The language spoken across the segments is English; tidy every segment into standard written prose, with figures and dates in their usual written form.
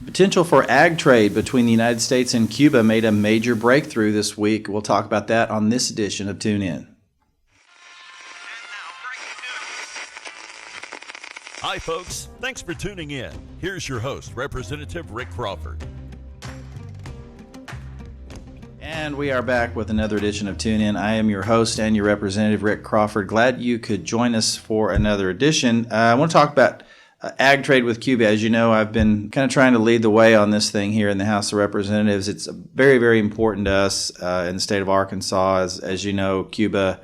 Potential for ag trade between the United States and Cuba made a major breakthrough this week. We'll talk about that on this edition of Tune In. Hi, folks. Thanks for tuning in. Here's your host, Representative Rick Crawford. And we are back with another edition of Tune In. I am your host and your representative, Rick Crawford. Glad you could join us for another edition. I want to talk about ag trade with Cuba. As you know, I've been kind of trying to lead the way on this thing here in the House of Representatives. It's very, very important to us in the state of Arkansas. As you know, Cuba,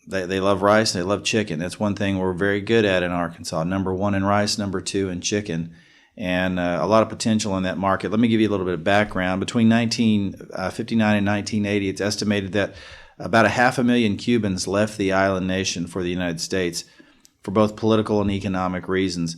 they love rice, they love chicken. That's one thing we're very good at in Arkansas. Number one in rice, number two in chicken. And a lot of potential in that market. Let me give you a little bit of background. Between 1959 and 1980, it's estimated that about 500,000 Cubans left the island nation for the United States for both political and economic reasons.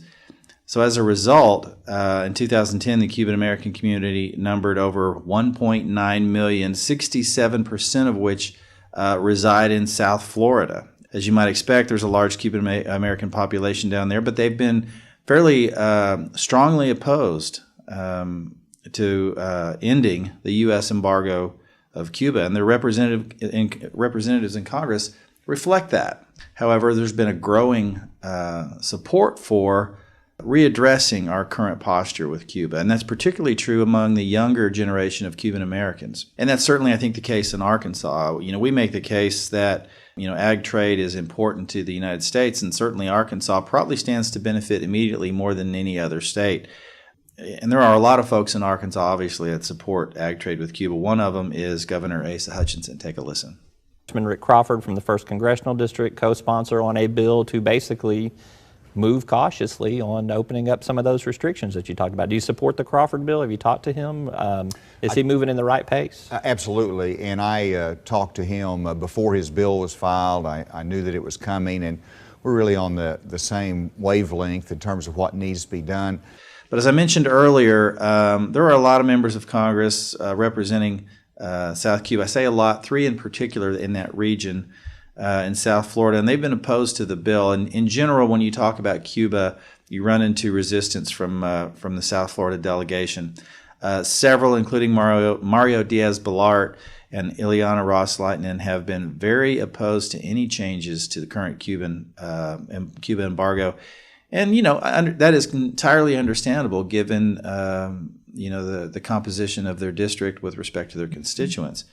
So as a result, in 2010, the Cuban American community numbered over 1.9 million, 67% of which reside in South Florida. As you might expect, there's a large Cuban American population down there, but they've been fairly strongly opposed to ending the U.S. embargo of Cuba, and their representatives in Congress reflect that. However, there's been a growing support for readdressing our current posture with Cuba, and that's particularly true among the younger generation of Cuban Americans. And that's certainly, I think, the case in Arkansas. We make the case that ag trade is important to the United States, and certainly Arkansas probably stands to benefit immediately more than any other state. And there are a lot of folks in Arkansas, obviously, that support ag trade with Cuba. One of them is Governor Asa Hutchinson. Take a listen. Rick Crawford from the 1st Congressional District, co-sponsor on a bill to basically move cautiously on opening up some of those restrictions that you talked about. Do you support the Crawford bill? Have you talked to him? Is he moving in the right pace? Absolutely, and I talked to him before his bill was filed. I knew that it was coming, and we're really on the same wavelength in terms of what needs to be done. But as I mentioned earlier, there are a lot of members of Congress representing South Cuba. I say a lot, 3 in particular in that region. In South Florida, and they've been opposed to the bill. And in general, when you talk about Cuba, you run into resistance from the South Florida delegation. Several, including Mario Diaz-Balart and Ileana Ros-Lehtinen, have been very opposed to any changes to the current Cuba embargo. And that is entirely understandable given the composition of their district with respect to their constituents.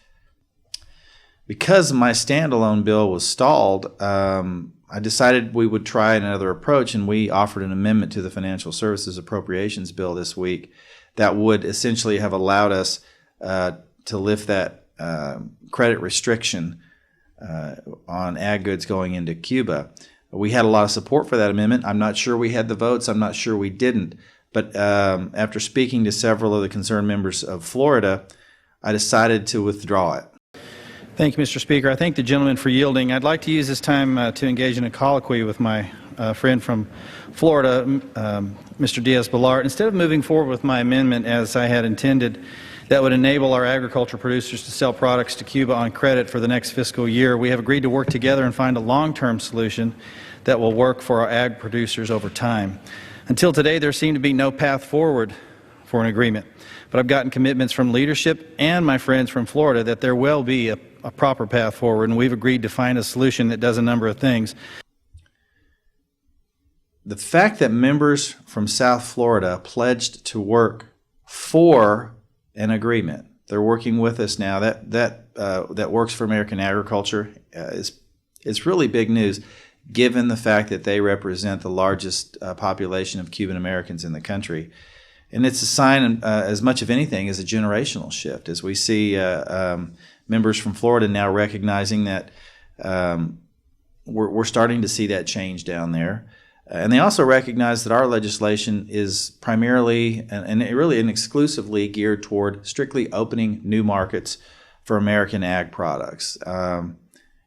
Because my standalone bill was stalled, I decided we would try another approach, and we offered an amendment to the Financial Services Appropriations Bill this week that would essentially have allowed us to lift that credit restriction on ag goods going into Cuba. We had a lot of support for that amendment. I'm not sure we had the votes. I'm not sure we didn't. But after speaking to several of the concerned members of Florida, I decided to withdraw it. Thank you, Mr. Speaker. I thank the gentleman for yielding. I'd like to use this time to engage in a colloquy with my friend from Florida, Mr. Diaz-Balart. Instead of moving forward with my amendment as I had intended, that would enable our agriculture producers to sell products to Cuba on credit for the next fiscal year, we have agreed to work together and find a long-term solution that will work for our ag producers over time. Until today, there seemed to be no path forward for an agreement, but I've gotten commitments from leadership and my friends from Florida that there will be a proper path forward, and we've agreed to find a solution that does a number of things. The fact that members from South Florida pledged to work for an agreement, they're working with us now, that works for American agriculture, is really big news, given the fact that they represent the largest population of Cuban Americans in the country. And it's a sign, as much of anything, as a generational shift, as we see members from Florida now recognizing that we're starting to see that change down there. And they also recognize that our legislation is primarily and really and exclusively geared toward strictly opening new markets for American ag products.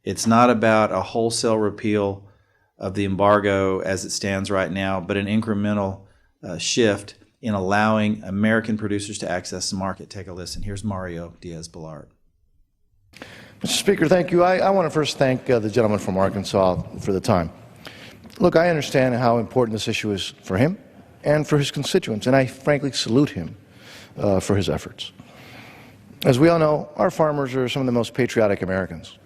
It's not about a wholesale repeal of the embargo as it stands right now, but an incremental shift in allowing American producers to access the market. Take a listen. Here's Mario Diaz-Balart. Mr. Speaker, thank you. I want to first thank the gentleman from Arkansas for the time. Look, I understand how important this issue is for him and for his constituents, and I frankly salute him for his efforts. As we all know, our farmers are some of the most patriotic Americans.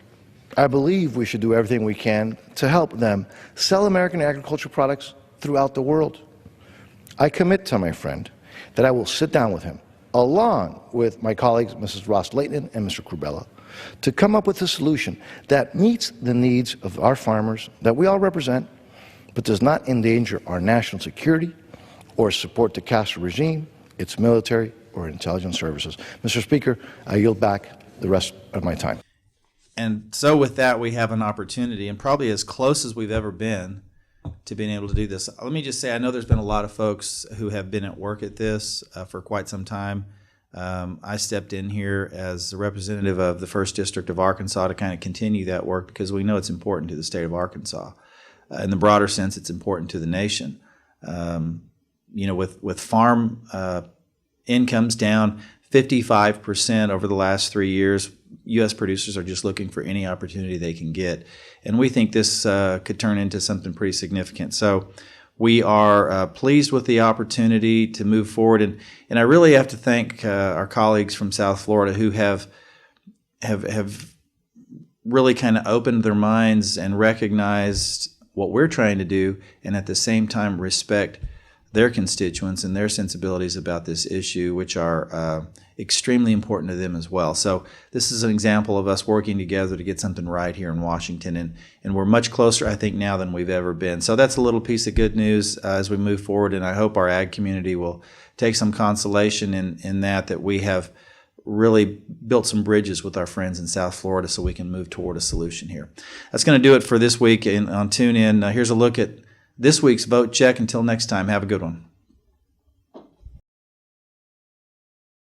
I believe we should do everything we can to help them sell American agricultural products throughout the world. I commit to my friend that I will sit down with him, along with my colleagues, Mrs. Ross-Layton and Mr. Crubella, to come up with a solution that meets the needs of our farmers that we all represent, but does not endanger our national security or support the Castro regime, its military, or intelligence services. Mr. Speaker, I yield back the rest of my time. And so with that, we have an opportunity, and probably as close as we've ever been to being able to do this. Let me just say, I know there's been a lot of folks who have been at work at this for quite some time. I stepped in here as the representative of the 1st District of Arkansas to kind of continue that work because we know it's important to the state of Arkansas. In the broader sense, it's important to the nation. With farm incomes down 55% over the last 3 years, U.S. producers are just looking for any opportunity they can get. And we think this could turn into something pretty significant. So we are pleased with the opportunity to move forward. And I really have to thank our colleagues from South Florida who have really kind of opened their minds and recognized what we're trying to do, and at the same time respect their constituents and their sensibilities about this issue, which are extremely important to them as well. So this is an example of us working together to get something right here in Washington, and we're much closer, I think, now than we've ever been. So that's a little piece of good news as we move forward, and I hope our ag community will take some consolation in that we have really built some bridges with our friends in South Florida so we can move toward a solution here. That's going to do it for this week on Tune In. Here's a look at this week's Vote Check. Until next time, have a good one.